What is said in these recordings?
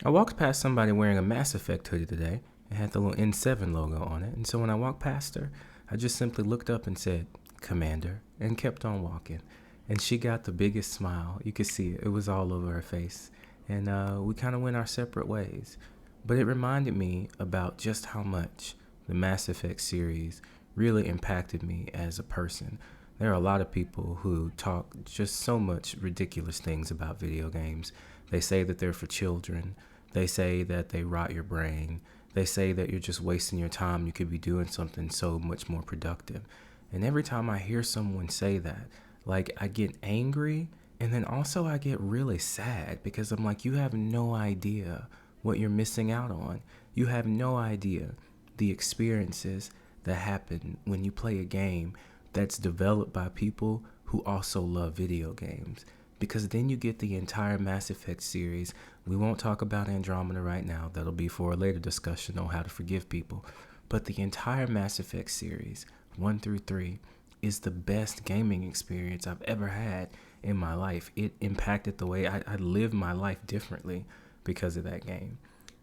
I walked past somebody wearing a Mass Effect hoodie today. It had the little N7 logo on it. And so when I walked past her, I just simply looked up and said, Commander, and kept on walking. And she got the biggest smile. You could see it. It was all over her face. And we kind of went our separate ways. But it reminded me about just how much the Mass Effect series really impacted me as a person. There are a lot of people who talk just so much ridiculous things about video games. They say that they're for children. They say that they rot your brain. They say that you're just wasting your time. You could be doing something so much more productive. And every time I hear someone say that, like, I get angry, and then also I get really sad because I'm like, you have no idea what you're missing out on. You have no idea the experiences that happen when you play a game that's developed by people who also love video games. Because then you get the entire Mass Effect series. We won't talk about Andromeda right now. That'll be for a later discussion on how to forgive people. But the entire Mass Effect series, 1 through 3, is the best gaming experience I've ever had in my life. It impacted the way I live my life differently because of that game.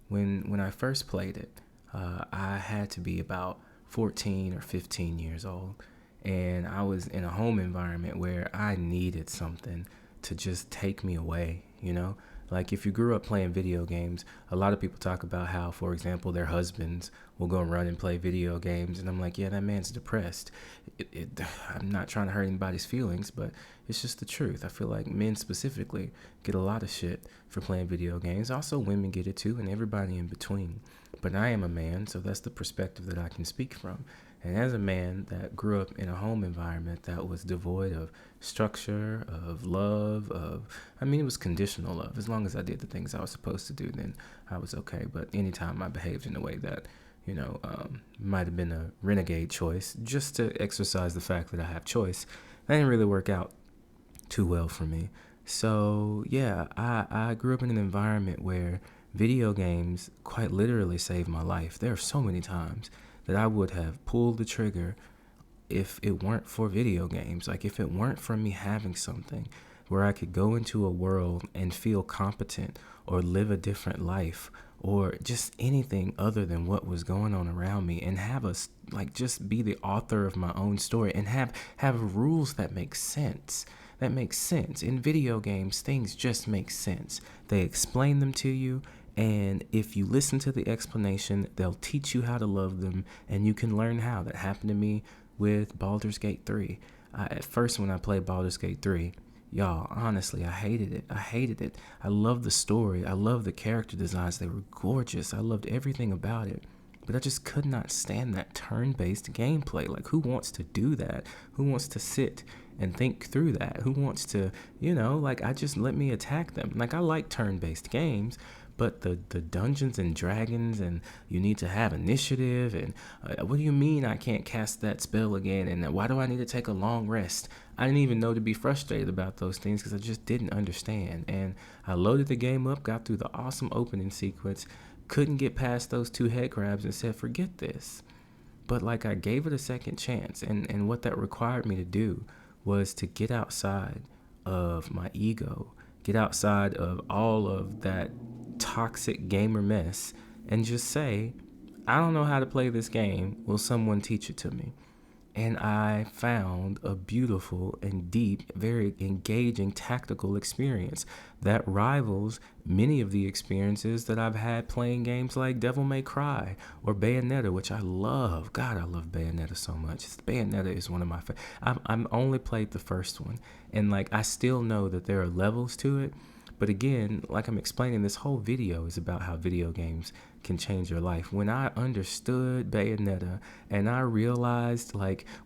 When I first played it, I had to be about 14 or 15 years old. And I was in a home environment where I needed something to just take me away, you know? Like, if you grew up playing video games, a lot of people talk about how, for example, their husbands will go and run and play video games. And I'm like, yeah, that man's depressed. I'm not trying to hurt anybody's feelings, but it's just the truth. I feel like men specifically get a lot of shit for playing video games. Also, women get it too, and everybody in between. But I am a man, so that's the perspective that I can speak from. And as a man that grew up in a home environment that was devoid of structure, of love, it was conditional love. As long as I did the things I was supposed to do, then I was okay. But anytime I behaved in a way that, might have been a renegade choice, just to exercise the fact that I have choice, that didn't really work out too well for me. So, yeah, I grew up in an environment where video games quite literally saved my life. There are so many times that I would have pulled the trigger if it weren't for video games. Like, if it weren't for me having something where I could go into a world and feel competent or live a different life or just anything other than what was going on around me, and have us just be the author of my own story and have rules that make sense. In video games, things just make sense. They explain them to you, and if you listen to the explanation, they'll teach you how to love them, and you can learn how. That happened to me with Baldur's Gate 3. At first, when I played Baldur's Gate 3, y'all, honestly, I hated it. I loved the story. I loved the character designs. They were gorgeous. I loved everything about it. But I just could not stand that turn-based gameplay. Like, who wants to do that? Who wants to sit and think through that? Who wants to, I just let me attack them. Like, I like turn-based games, but the Dungeons and Dragons, and you need to have initiative, and what do you mean I can't cast that spell again, and why do I need to take a long rest? I didn't even know to be frustrated about those things because I just didn't understand. And I loaded the game up, got through the awesome opening sequence, couldn't get past those 2 head crabs, and said, forget this. But I gave it a second chance, and what that required me to do was to get outside of my ego, get outside of all of that toxic gamer mess, and just say, I don't know how to play this game. Will someone teach it to me? And I found a beautiful and deep, very engaging tactical experience that rivals many of the experiences that I've had playing games like Devil May Cry or Bayonetta, which I love. God, I love Bayonetta so much. Bayonetta is one of my favorites. I've only played the first one, and I still know that there are levels to it. But again, like I'm explaining, this whole video is about how video games can change your life. When I understood Bayonetta and I realized,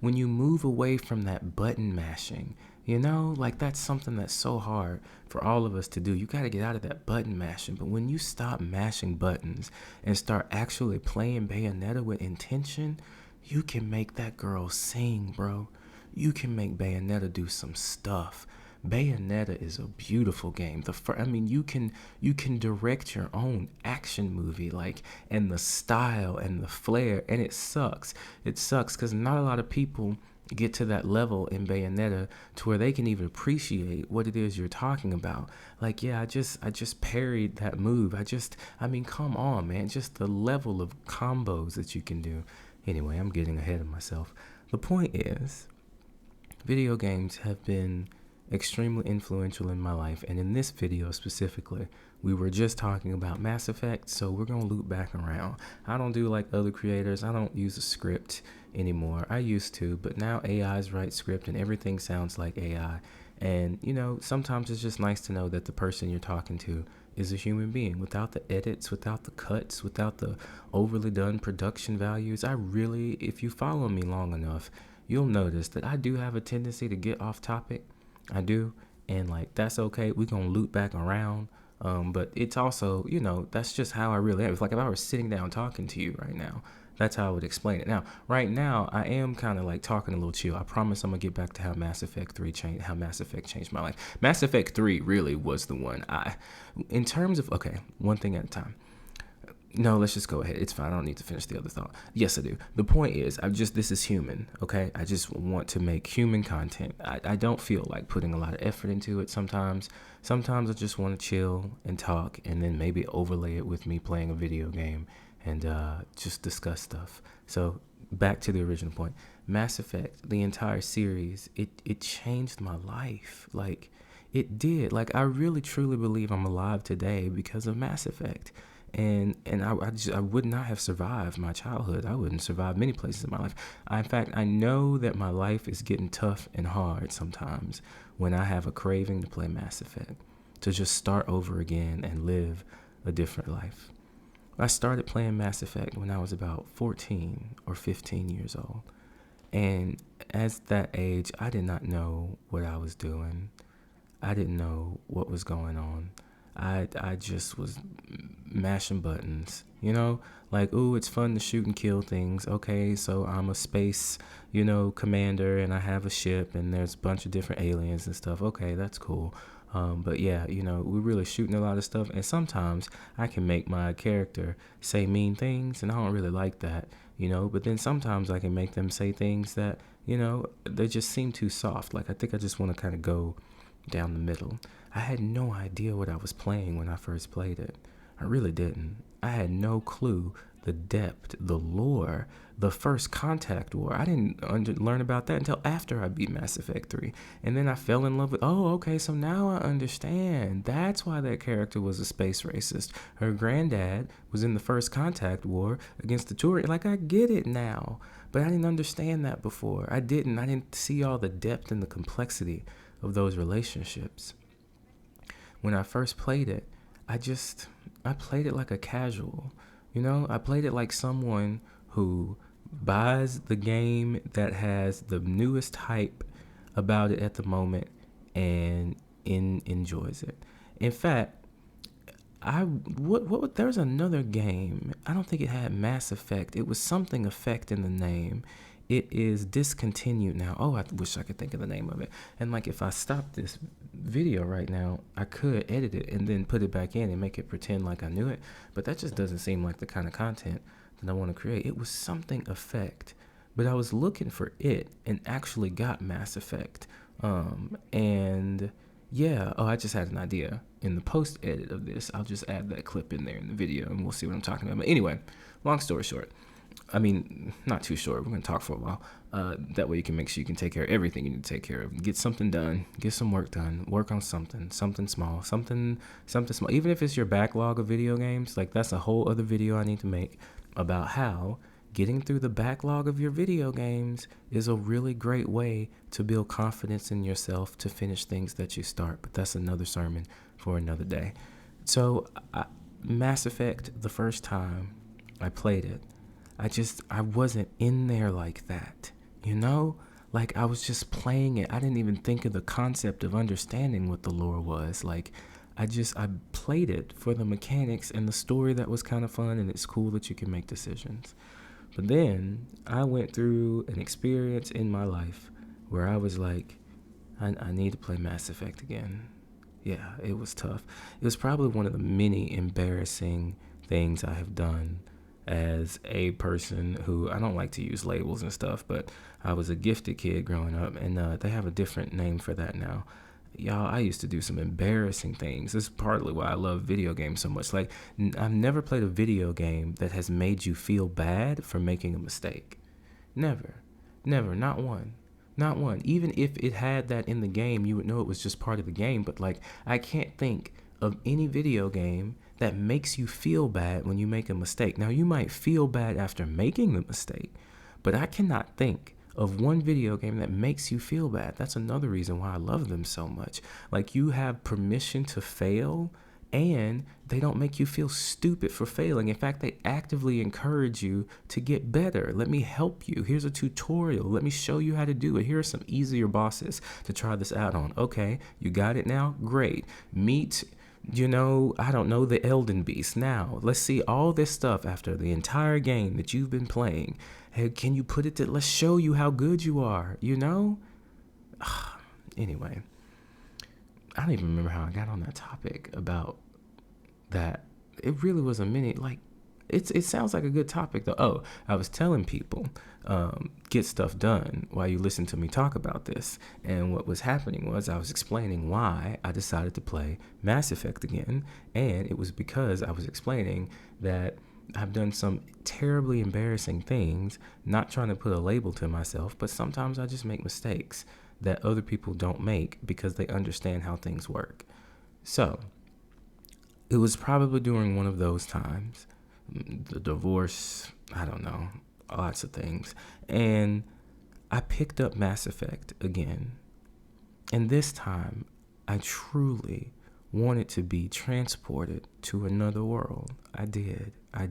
when you move away from that button mashing, that's something that's so hard for all of us to do. You got to get out of that button mashing. But when you stop mashing buttons and start actually playing Bayonetta with intention, you can make that girl sing, bro. You can make Bayonetta do some stuff. Bayonetta is a beautiful game. You can direct your own action movie, and the style and the flair, and it sucks. It sucks because not a lot of people get to that level in Bayonetta to where they can even appreciate what it is you're talking about. Like, yeah, I just parried that move. I mean, come on, man. Just the level of combos that you can do. Anyway, I'm getting ahead of myself. The point is, video games have been extremely influential in my life, and in this video specifically, we were just talking about Mass Effect, so we're gonna loop back around. I don't do like other creators. I don't use a script anymore. I used to, but now AIs write script and everything sounds like AI. And sometimes it's just nice to know that the person you're talking to is a human being without the edits, without the cuts, without the overly done production values. If you follow me long enough, you'll notice that I do have a tendency to get off topic. I do. And like, that's okay. We're going to loop back around. But it's also, that's just how I really am. It's like if I were sitting down talking to you right now, that's how I would explain it. Now, right now, I am kind of like talking a little chill. I promise I'm gonna get back to how Mass Effect 3 changed, how Mass Effect changed my life. Mass Effect 3 really was the one in terms of, okay, one thing at a time. No, let's just go ahead. It's fine. I don't need to finish the other thought. Yes, I do. The point is, this is human, okay? I just want to make human content. I don't feel like putting a lot of effort into it sometimes. Sometimes I just want to chill and talk and then maybe overlay it with me playing a video game and just discuss stuff. So back to the original point. Mass Effect, the entire series, it changed my life. Like, it did. Like, I really, truly believe I'm alive today because of Mass Effect. And I would not have survived my childhood. I wouldn't survive many places in my life. In fact, I know that my life is getting tough and hard sometimes when I have a craving to play Mass Effect, to just start over again and live a different life. I started playing Mass Effect when I was about 14 or 15 years old. And at that age, I did not know what I was doing. I didn't know what was going on. I just was mashing buttons, like, ooh, it's fun to shoot and kill things. Okay, so I'm a space, commander, and I have a ship, and there's a bunch of different aliens and stuff. Okay, that's cool. But yeah, we're really shooting a lot of stuff, and sometimes I can make my character say mean things, and I don't really like that, but then sometimes I can make them say things that, they just seem too soft. Like, I think I just want to kind of go down the middle. I had no idea what I was playing when I first played it. I really didn't. I had no clue the depth, the lore, the first contact war. I didn't learn about that until after I beat Mass Effect 3. And then I fell in love with, okay, so now I understand. That's why that character was a space racist. Her granddad was in the first contact war against the Turians. Like, I get it now. But I didn't understand that before. I didn't see all the depth and the complexity of those relationships. When I first played it, I played it like a casual. I played it like someone who buys the game that has the newest hype about it at the moment and enjoys it. In fact, there's another game. I don't think it had Mass Effect. It was something Effect in the name. It is discontinued now. Oh, I wish I could think of the name of it. And like, if I stop this video right now, I could edit it and then put it back in and make it pretend like I knew it. But that just doesn't seem like the kind of content that I want to create. It was something Effect, but I was looking for it and actually got Mass Effect. And yeah, I just had an idea. In the post edit of this, I'll just add that clip in there in the video and we'll see what I'm talking about. But anyway, long story short, I mean, not too short. We're going to talk for a while. That way you can make sure you can take care of everything you need to take care of. Get something done. Get some work done. Work on something small. Something small. Even if it's your backlog of video games, like, that's a whole other video I need to make about how getting through the backlog of your video games is a really great way to build confidence in yourself to finish things that you start. But that's another sermon for another day. So, Mass Effect, the first time I played it, I wasn't in there like that, Like, I was just playing it. I didn't even think of the concept of understanding what the lore was. Like, I played it for the mechanics and the story that was kind of fun, and it's cool that you can make decisions. But then I went through an experience in my life where I was like, I need to play Mass Effect again. Yeah, it was tough. It was probably one of the many embarrassing things I have done as a person who, I don't like to use labels and stuff, but I was a gifted kid growing up, and they have a different name for that now. Y'all, I used to do some embarrassing things. This is partly why I love video games so much. Like, I've never played a video game that has made you feel bad for making a mistake. Never. Never. Not one. Not one. Even if it had that in the game, you would know it was just part of the game. But, like, I can't think of any video game that makes you feel bad when you make a mistake. Now, you might feel bad after making the mistake, but I cannot think of one video game that makes you feel bad. That's another reason why I love them so much. Like, you have permission to fail, and they don't make you feel stupid for failing. In fact, they actively encourage you to get better. Let me help you. Here's a tutorial. Let me show you how to do it. Here are some easier bosses to try this out on. Okay, you got it now? Great. Meet, I don't know, the Elden Beast. Now, let's see all this stuff after the entire game that you've been playing. Hey, can you put it to, let's show you how good you are, Anyway, I don't even remember how I got on that topic about that. It really was a minute, like, it sounds like a good topic though. Oh, I was telling people, get stuff done while you listen to me talk about this. And what was happening was I was explaining why I decided to play Mass Effect again. And it was because I was explaining that I've done some terribly embarrassing things, not trying to put a label to myself, but sometimes I just make mistakes that other people don't make because they understand how things work. So it was probably during one of those times, the divorce, I don't know, lots of things. And I picked up Mass Effect again. And this time, I truly wanted to be transported to another world. I did. I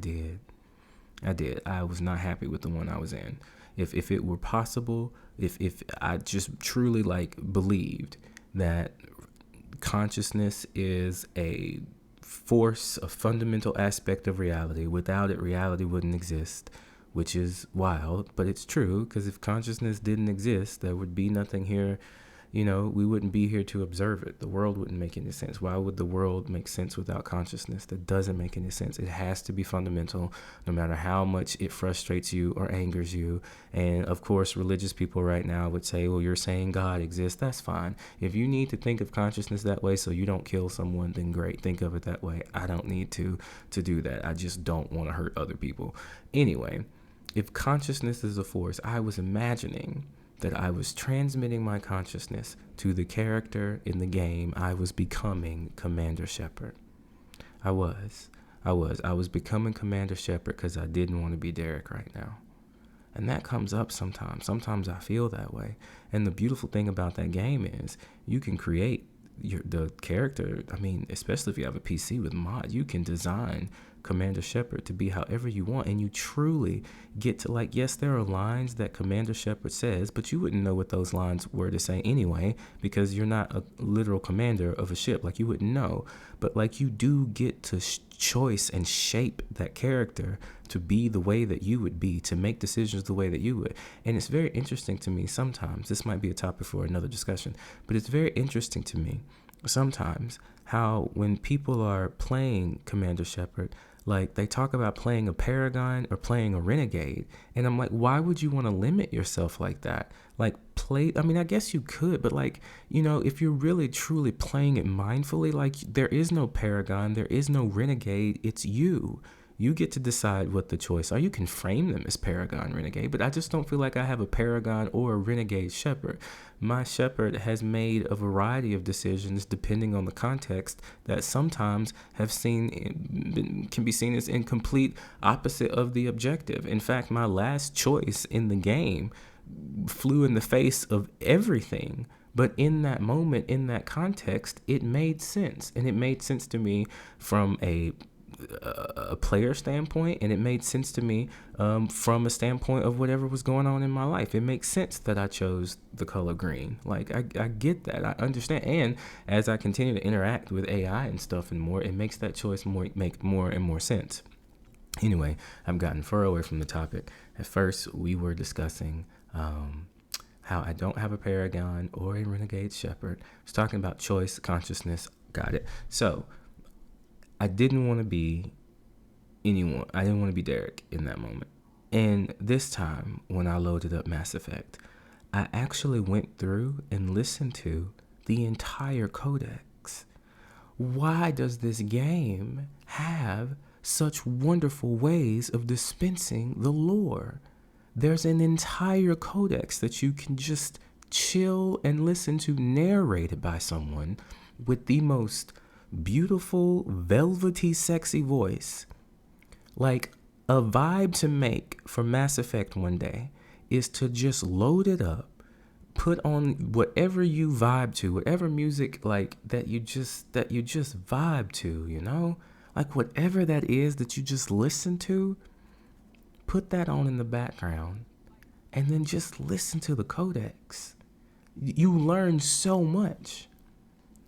was not happy with the one I was in. If it were possible, if I just truly believed that consciousness is a force, a fundamental aspect of reality. Without it, reality wouldn't exist, which is wild, but it's true, because if consciousness didn't exist, there would be nothing here. We wouldn't be here to observe it. The world wouldn't make any sense. Why would the world make sense without consciousness? That doesn't make any sense. It has to be fundamental, no matter how much it frustrates you or angers you. And of course, religious people right now would say, well, you're saying God exists. That's fine. If you need to think of consciousness that way so you don't kill someone, then great. Think of it that way. I don't need to do that. I just don't want to hurt other people. Anyway, if consciousness is a force, I was imagining that I was transmitting my consciousness to the character in the game. I was becoming Commander Shepard. I was becoming Commander Shepard because I didn't want to be Derek right now. And that comes up sometimes. Sometimes I feel that way. And the beautiful thing about that game is you can create the character. I mean, especially if you have a PC with mod, you can design Commander Shepard to be however you want, and you truly get to, yes, there are lines that Commander Shepard says, but you wouldn't know what those lines were to say anyway, because you're not a literal commander of a ship. You wouldn't know, but you do get to choice and shape that character to be the way that you would be, to make decisions the way that you would. And it's very interesting to me sometimes, this might be a topic for another discussion, but it's very interesting to me sometimes how when people are playing Commander Shepard, they talk about playing a Paragon or playing a Renegade. And I'm like, why would you want to limit yourself like that? I guess you could, but if you're really truly playing it mindfully, there is no Paragon, there is no Renegade, it's you. You get to decide what the choice are. You can frame them as Paragon, Renegade, but I just don't feel like I have a Paragon or a Renegade Shepard. My Shepard has made a variety of decisions depending on the context that sometimes can be seen as in complete opposite of the objective. In fact, my last choice in the game flew in the face of everything. But in that moment, in that context, it made sense. And it made sense to me from a player standpoint, and it made sense to me from a standpoint of whatever was going on in my life. It makes sense that I chose the color green. I get that. I understand. And as I continue to interact with AI and stuff and more, it makes that choice make more and more sense. Anyway, I've gotten far away from the topic. At first, we were discussing how I don't have a Paragon or a Renegade Shepard. I was talking about choice, consciousness. Got it. So I didn't want to be anyone. I didn't want to be Derek in that moment. And this time, when I loaded up Mass Effect, I actually went through and listened to the entire codex. Why does this game have such wonderful ways of dispensing the lore? There's an entire codex that you can just chill and listen to narrated by someone with the most beautiful, velvety, sexy voice. Like, a vibe to make for Mass Effect one day is to just load it up, put on whatever you vibe to, whatever music like that you just vibe to, you know? Like whatever that is that you just listen to, put that on in the background and then just listen to the codex. You learn so much.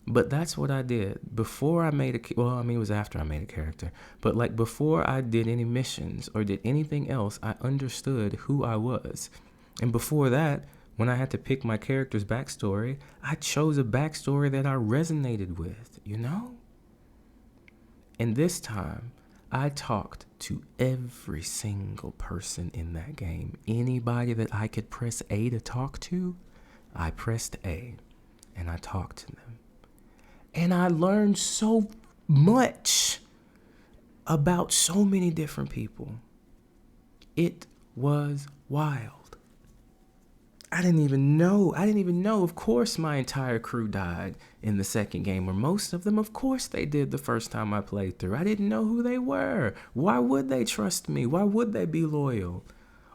But that's what I did before I made it was after I made a character. But like before I did any missions or did anything else, I understood who I was. And before that, when I had to pick my character's backstory, I chose a backstory that I resonated with, you know? And this time, I talked to every single person in that game. Anybody that I could press A to talk to, I pressed A and I talked to them. And I learned so much about so many different people. It was wild. I didn't even know. Of course, my entire crew died in the second game, or most of them, of course, they did the first time I played through. I didn't know who they were. Why would they trust me? Why would they be loyal?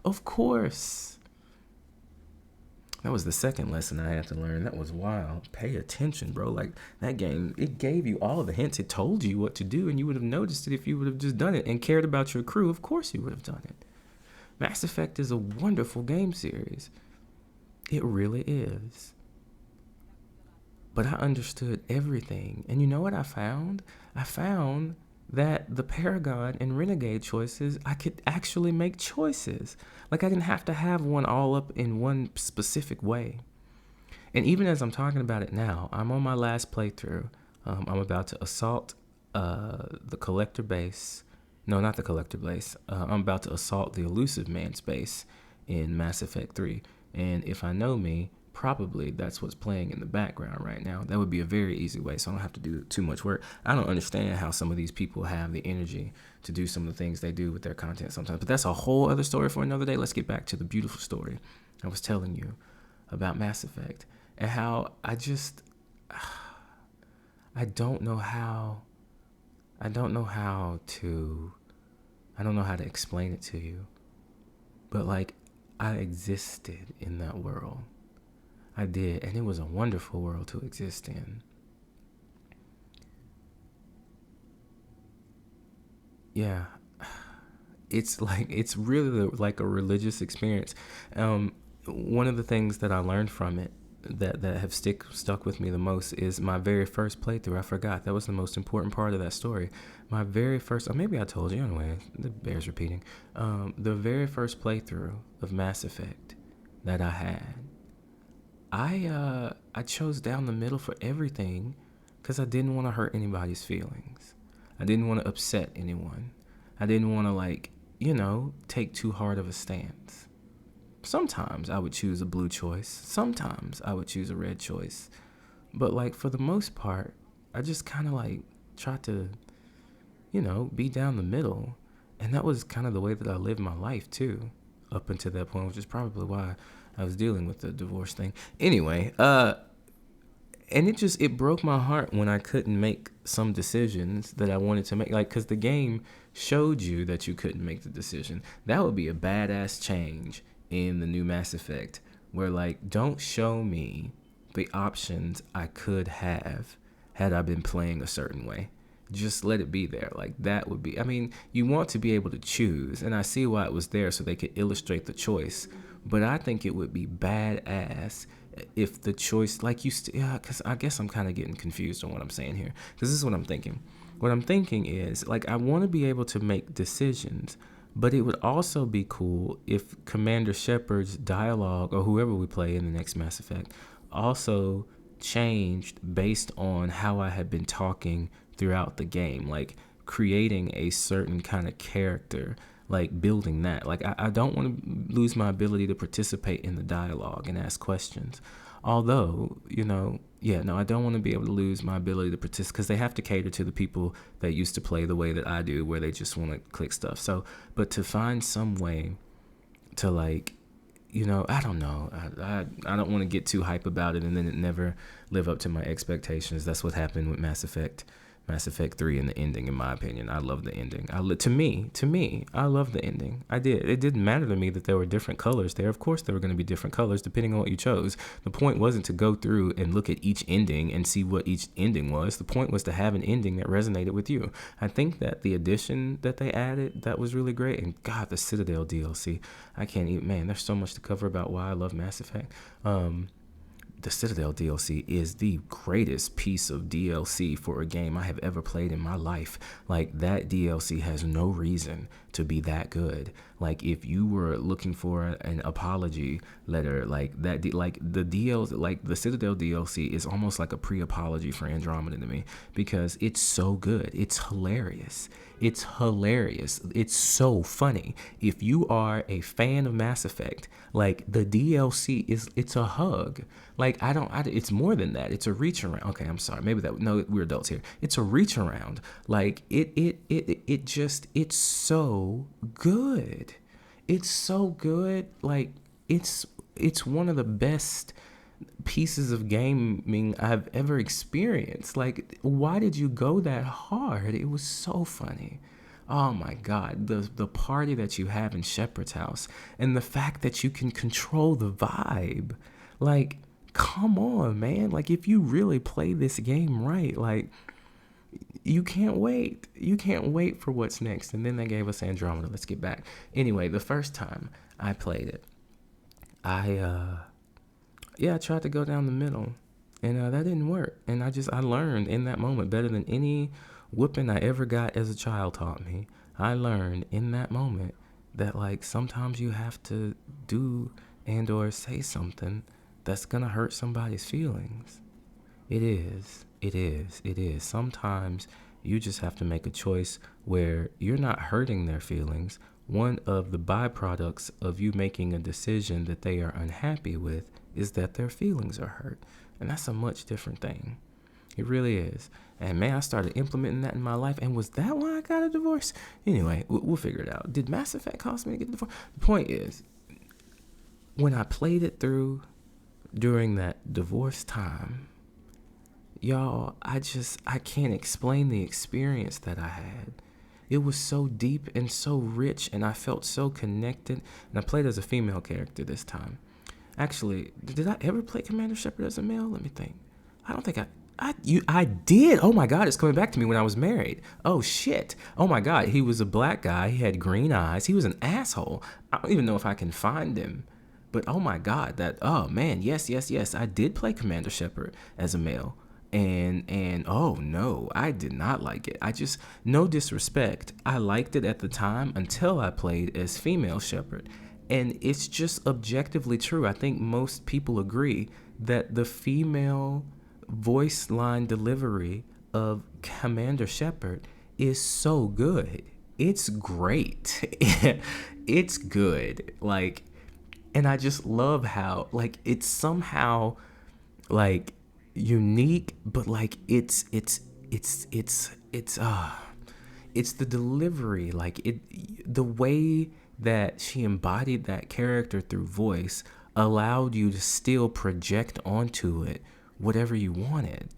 Of course. That was the second lesson I had to learn. That was wild. Pay attention, bro. Like, that game, it gave you all the hints. It told you what to do, and you would have noticed it if you would have just done it and cared about your crew. Of course you would have done it. Mass Effect is a wonderful game series. It really is. But I understood everything. And you know what I found? I found that the Paragon and Renegade choices, I could actually make choices. Like, I didn't have to have one all up in one specific way. And even as I'm talking about it now, I'm on my last playthrough. I'm about to assault the Collector base. No, not the Collector base. I'm about to assault the Elusive Man's base in Mass Effect 3. And if I know me, probably that's what's playing in the background right now. That would be a very easy way, so I don't have to do too much work. I don't understand how some of these people have the energy to do some of the things they do with their content sometimes, but that's a whole other story for another day. Let's get back to the beautiful story I was telling you about Mass Effect and how I don't know how to explain it to you, but like, I existed in that world. I did, and it was a wonderful world to exist in. Yeah, it's really like a religious experience. One of the things that I learned from it that have stuck with me the most is my very first playthrough. I forgot that was the most important part of that story. My very first, or maybe I told you anyway. It bears repeating. The very first playthrough of Mass Effect that I had. I chose down the middle for everything because I didn't want to hurt anybody's feelings. I didn't want to upset anyone. I didn't want to take too hard of a stance. Sometimes I would choose a blue choice. Sometimes I would choose a red choice. But like, for the most part, I just kind of like tried to, be down the middle. And that was kind of the way that I lived my life too, up until that point, which is probably why I was dealing with the divorce thing. Anyway, and it broke my heart when I couldn't make some decisions that I wanted to make. Like, because the game showed you that you couldn't make the decision. That would be a badass change in the new Mass Effect, where like, don't show me the options I could have had I been playing a certain way. Just let it be there. Like, that would be, you want to be able to choose, and I see why it was there, so they could illustrate the choice. But I think it would be badass if the choice, like, because I guess I'm kind of getting confused on what I'm saying here. Because this is what I'm thinking. What I'm thinking is, like, I want to be able to make decisions, but it would also be cool if Commander Shepard's dialogue, or whoever we play in the next Mass Effect, also changed based on how I had been talking throughout the game. Like, creating a certain kind of character, like building that. Like I don't want to lose my ability to participate in the dialogue and ask questions. Although, yeah, no, I don't want to be able to lose my ability to participate, because they have to cater to the people that used to play the way that I do, where they just want to click stuff. So, but to find some way to, like, I don't know. I don't want to get too hype about it and then it never live up to my expectations. That's what happened with Mass Effect 3 and the ending, in my opinion. I love the ending. To me, I love the ending. I did. It didn't matter to me that there were different colors there. Of course there were going to be different colors depending on what you chose. The point wasn't to go through and look at each ending and see what each ending was. The point was to have an ending that resonated with you. I think that the addition that they added, that was really great. And God, the Citadel DLC, I can't even, man, there's so much to cover about why I love Mass Effect. The Citadel DLC is the greatest piece of DLC for a game I have ever played in my life. Like, that DLC has no reason to be that good. Like, if you were looking for an apology letter, like that, like the DLC, like the Citadel DLC is almost like a pre-apology for Andromeda to me, because it's so good. It's hilarious. It's hilarious. It's so funny. If you are a fan of Mass Effect, like, the DLC it's a hug. Like, it's more than that. It's a reach around. Okay, I'm sorry. Maybe no, we're adults here. It's a reach around. Like, it's so good. It's so good. Like, it's one of the best pieces of gaming I've ever experienced. Like, why did you go that hard? It was so funny. Oh my God, the party that you have in Shepard's house, and the fact that you can control the vibe. Like, come on, man. Like, if you really play this game right, like, you can't wait. You can't wait for what's next. And then they gave us Andromeda. Let's get back. Anyway, the first time I played it, I tried to go down the middle, and that didn't work. And I learned in that moment, better than any whooping I ever got as a child taught me. I learned in that moment that, like, sometimes you have to do and or say something that's gonna hurt somebody's feelings. It is. Sometimes you just have to make a choice where you're not hurting their feelings. One of the byproducts of you making a decision that they are unhappy with is that their feelings are hurt. And that's a much different thing. It really is. And man, I started implementing that in my life. And was that why I got a divorce? Anyway, we'll figure it out. Did Mass Effect cost me to get a divorce? The point is, when I played it through during that divorce time, y'all, I can't explain the experience that I had. It was so deep and so rich, and I felt so connected. And I played as a female character this time. Actually, did I ever play Commander Shepard as a male? Let me think. I don't think I did. Oh my God, it's coming back to me when I was married. Oh shit. Oh my God, he was a black guy. He had green eyes. He was an asshole. I don't even know if I can find him. But oh my God, oh man, yes. I did play Commander Shepard as a male. And oh no, I did not like it. No disrespect, I liked it at the time until I played as female Shepard. And it's just objectively true. I think most people agree that the female voice line delivery of Commander Shepard is so good. It's great. It's good. Like, and I just love how, like, it's somehow, like, unique, but like it's the delivery, like the way that she embodied that character through voice allowed you to still project onto it whatever you wanted.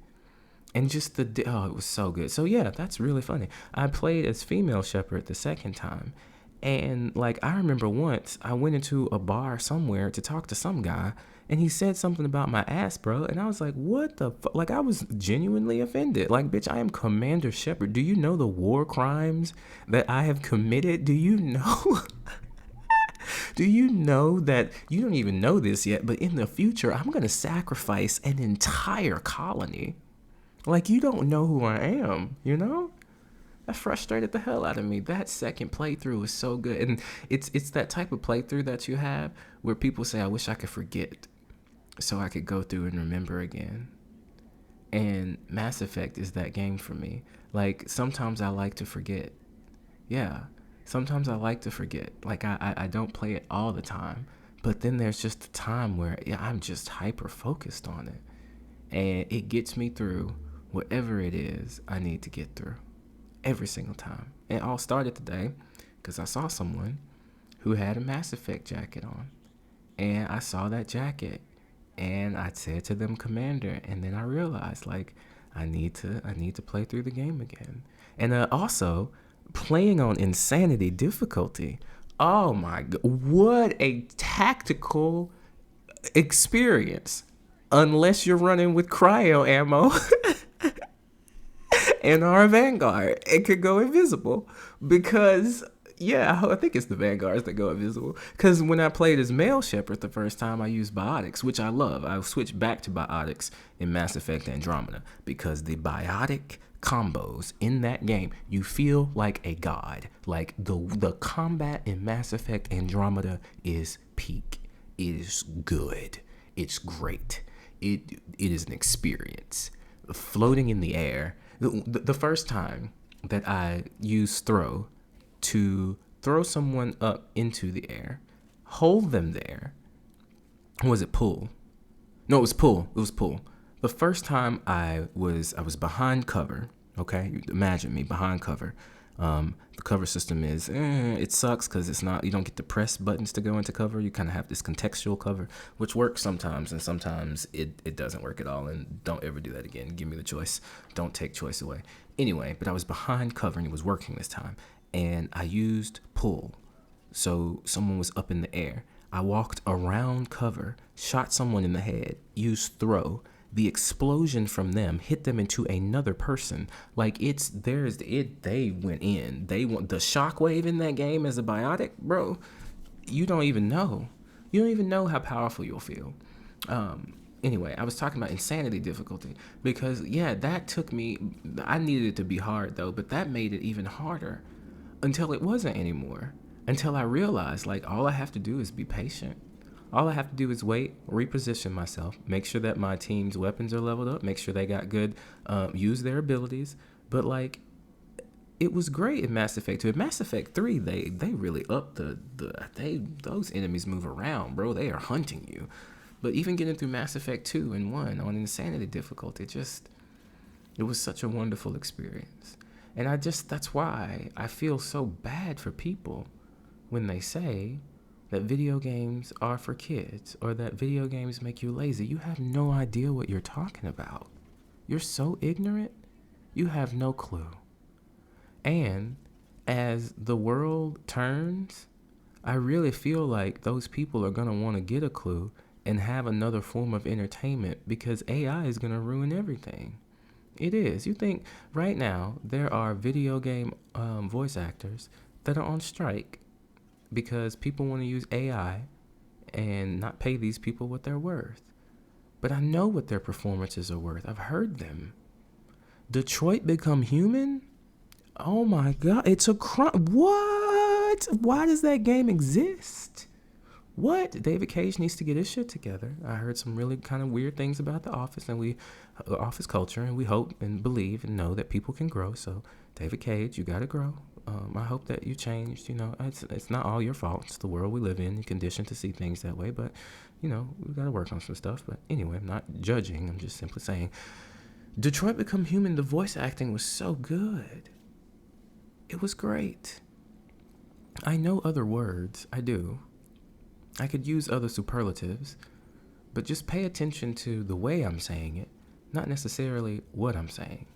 And just it was so good. So yeah, that's really funny. I played as female Shepard the second time. And like, I remember once I went into a bar somewhere to talk to some guy, and he said something about my ass, bro. And I was like, what the fuck? Like, I was genuinely offended. Like, bitch, I am Commander Shepard. Do you know the war crimes that I have committed? Do you know? Do you know that you don't even know this yet, but in the future, I'm going to sacrifice an entire colony? Like, you don't know who I am, you know? That frustrated the hell out of me. That second playthrough was so good. And it's that type of playthrough that you have where people say, I wish I could forget so I could go through and remember again. And Mass Effect is that game for me. Like, sometimes I like to forget. Yeah. Sometimes I like to forget. Like, I don't play it all the time. But then there's just a time where I'm just hyper focused on it. And it gets me through whatever it is I need to get through every single time. It all started today because I saw someone who had a Mass Effect jacket on. And I saw that jacket and I said to them, Commander, and then I realized, like, I need to play through the game again. And also playing on insanity difficulty. Oh my god, what a tactical experience. Unless you're running with cryo ammo and our Vanguard, it could go invisible. Because, yeah, I think it's the Vanguards that go invisible. Because when I played as Male Shepherd the first time, I used biotics, which I love. I switched back to biotics in Mass Effect Andromeda because the biotic combos in that game, you feel like a god. Like, the combat in Mass Effect Andromeda is peak. It is good. It's great. It is an experience. Floating in the air. The first time that I used throw to throw someone up into the air, hold them there. Was it pull? No, it was pull. It was pull. The first time I was behind cover. Okay, you imagine me behind cover. The cover system is it sucks because it's not, you don't get the press buttons to go into cover. You kind of have this contextual cover, which works sometimes, and sometimes it doesn't work at all. And don't ever do that again. Give me the choice. Don't take choice away. Anyway, but I was behind cover and it was working this time, and I used pull. So someone was up in the air. I walked around cover, shot someone in the head, used throw. The explosion from them hit them into another person. Like, they went in. They want the shockwave in that game as a biotic, bro. You don't even know. You don't even know how powerful you'll feel. Anyway, I was talking about insanity difficulty because, yeah, that took me. I needed it to be hard though, but that made it even harder until it wasn't anymore. Until I realized, like, all I have to do is be patient. All I have to do is wait, reposition myself, make sure that my team's weapons are leveled up, make sure they got good, use their abilities. But, like, it was great in Mass Effect 2. In Mass Effect 3, they really upped those enemies move around, bro. They are hunting you. But even getting through Mass Effect 2 and 1 on insanity difficulty, it was such a wonderful experience. And that's why I feel so bad for people when they say that video games are for kids or that video games make you lazy. You have no idea what you're talking about. You're so ignorant. You have no clue. And as the world turns, I really feel like those people are going to want to get a clue and have another form of entertainment because AI is going to ruin everything. It is. You think right now there are video game voice actors that are on strike because people want to use AI and not pay these people what they're worth. But I know what their performances are worth. I've heard them. Detroit Become Human? Oh my God, it's a crime. What? Why does that game exist? What? David Cage needs to get his shit together. I heard some really kind of weird things about the office and office culture, and we hope and believe and know that people can grow. So, David Cage, you gotta grow. I hope that you changed. You know, it's not all your fault. It's the world we live in. You're conditioned to see things that way, but you know, we gotta work on some stuff. But anyway, I'm not judging. I'm just simply saying, Detroit Become Human. The voice acting was so good. It was great. I know other words. I do. I could use other superlatives, but just pay attention to the way I'm saying it, not necessarily what I'm saying.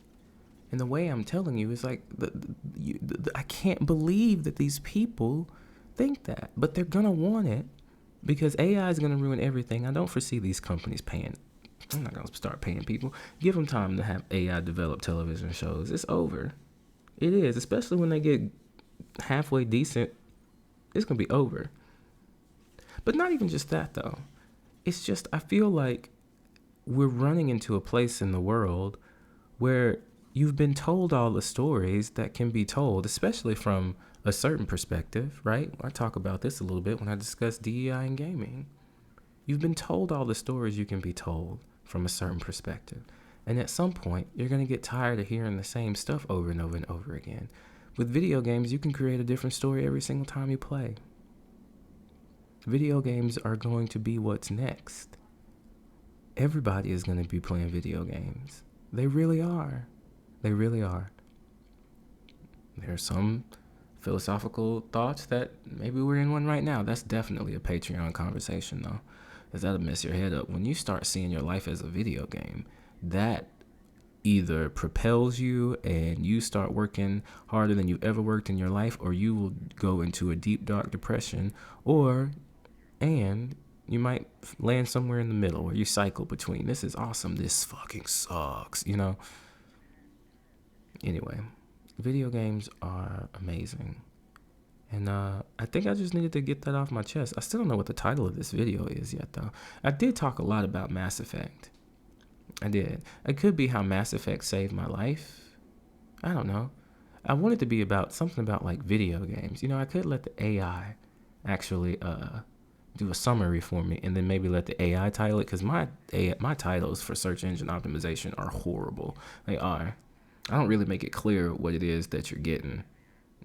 And the way I'm telling you is like, I can't believe that these people think that, but they're going to want it because AI is going to ruin everything. I don't foresee these companies paying. I'm not going to start paying people. Give them time to have AI develop television shows. It's over. It is, especially when they get halfway decent. It's going to be over. But not even just that, though. It's just, I feel like we're running into a place in the world where you've been told all the stories that can be told, especially from a certain perspective, right? I talk about this a little bit when I discuss DEI and gaming. You've been told all the stories you can be told from a certain perspective. And at some point, you're going to get tired of hearing the same stuff over and over and over again. With video games, you can create a different story every single time you play. Video games are going to be what's next. Everybody is going to be playing video games. They really are. They really are. There are some philosophical thoughts that maybe we're in one right now. That's definitely a Patreon conversation, though, because that'll mess your head up. When you start seeing your life as a video game, that either propels you and you start working harder than you ever worked in your life, or you will go into a deep, dark depression, and you might land somewhere in the middle where you cycle between this is awesome, this fucking sucks, Anyway, video games are amazing. And I think I just needed to get that off my chest. I still don't know what the title of this video is yet, though. I did talk a lot about Mass Effect. I did. It could be how Mass Effect saved my life. I don't know. I want it to be about something about like video games. I could let the AI actually do a summary for me, and then maybe let the AI title it, because my titles for search engine optimization are horrible. They are. I don't really make it clear what it is that you're getting.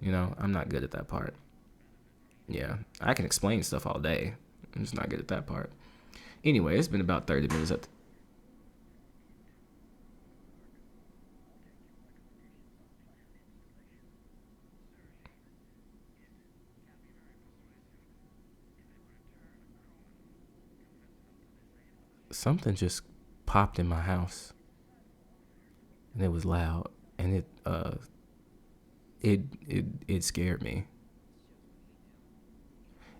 I'm not good at that part. Yeah, I can explain stuff all day. I'm just not good at that part. Anyway, it's been about 30 minutes. Something just popped in my house, and it was loud, and it scared me.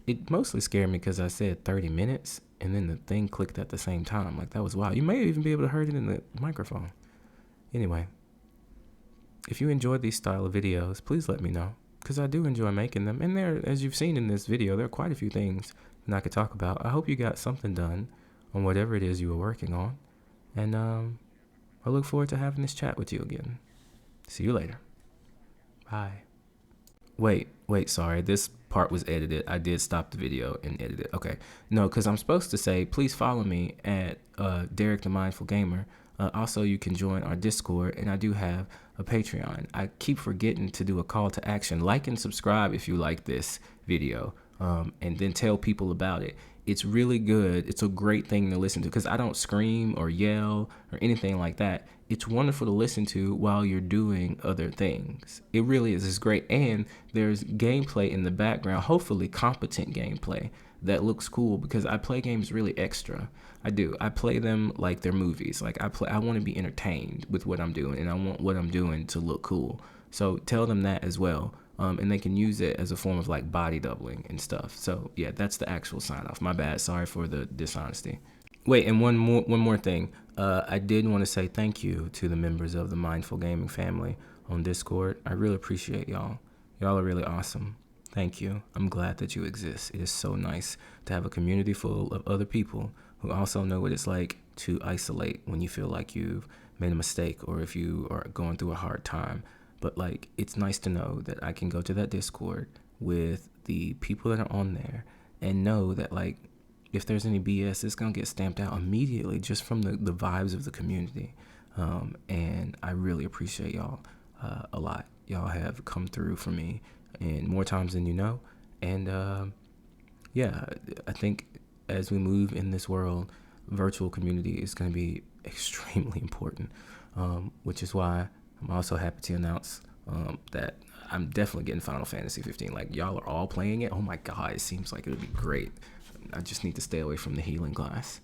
It mostly scared me because I said 30 minutes, and then the thing clicked at the same time. Like, that was wild. You may even be able to hear it in the microphone. Anyway, if you enjoyed these style of videos, please let me know, because I do enjoy making them. And there, as you've seen in this video, there are quite a few things that I could talk about. I hope you got something done on whatever it is you were working on. And I look forward to having this chat with you again. See you later. Bye. Wait, sorry. This part was edited. I did stop the video and edit it. Okay. No, because I'm supposed to say, please follow me at Derek the Mindful Gamer. Also, you can join our Discord, and I do have a Patreon. I keep forgetting to do a call to action. Like and subscribe if you like this video, and then tell people about it. It's really good. It's a great thing to listen to, because I don't scream or yell or anything like that. It's wonderful to listen to while you're doing other things. It really is. It's great. And there's gameplay in the background, hopefully competent gameplay that looks cool, because I play games really extra. I do. I play them like they're movies. Like I want to be entertained with what I'm doing, and I want what I'm doing to look cool. So tell them that as well. And they can use it as a form of like body doubling and stuff. So yeah, that's the actual sign off. My bad. Sorry for the dishonesty. Wait, and one more thing. I did want to say thank you to the members of the Mindful Gaming family on Discord. I really appreciate y'all. Y'all are really awesome. Thank you. I'm glad that you exist. It is so nice to have a community full of other people who also know what it's like to isolate when you feel like you've made a mistake, or if you are going through a hard time. But like, it's nice to know that I can go to that Discord with the people that are on there and know that, like, if there's any BS, it's going to get stamped out immediately just from the vibes of the community. And I really appreciate y'all a lot. Y'all have come through for me and more times than you know. And yeah, I think as we move in this world, virtual community is going to be extremely important, which is why I'm also happy to announce that I'm definitely getting Final Fantasy 15. Like, y'all are all playing it. Oh my God, it seems like it would be great. I just need to stay away from the healing glass.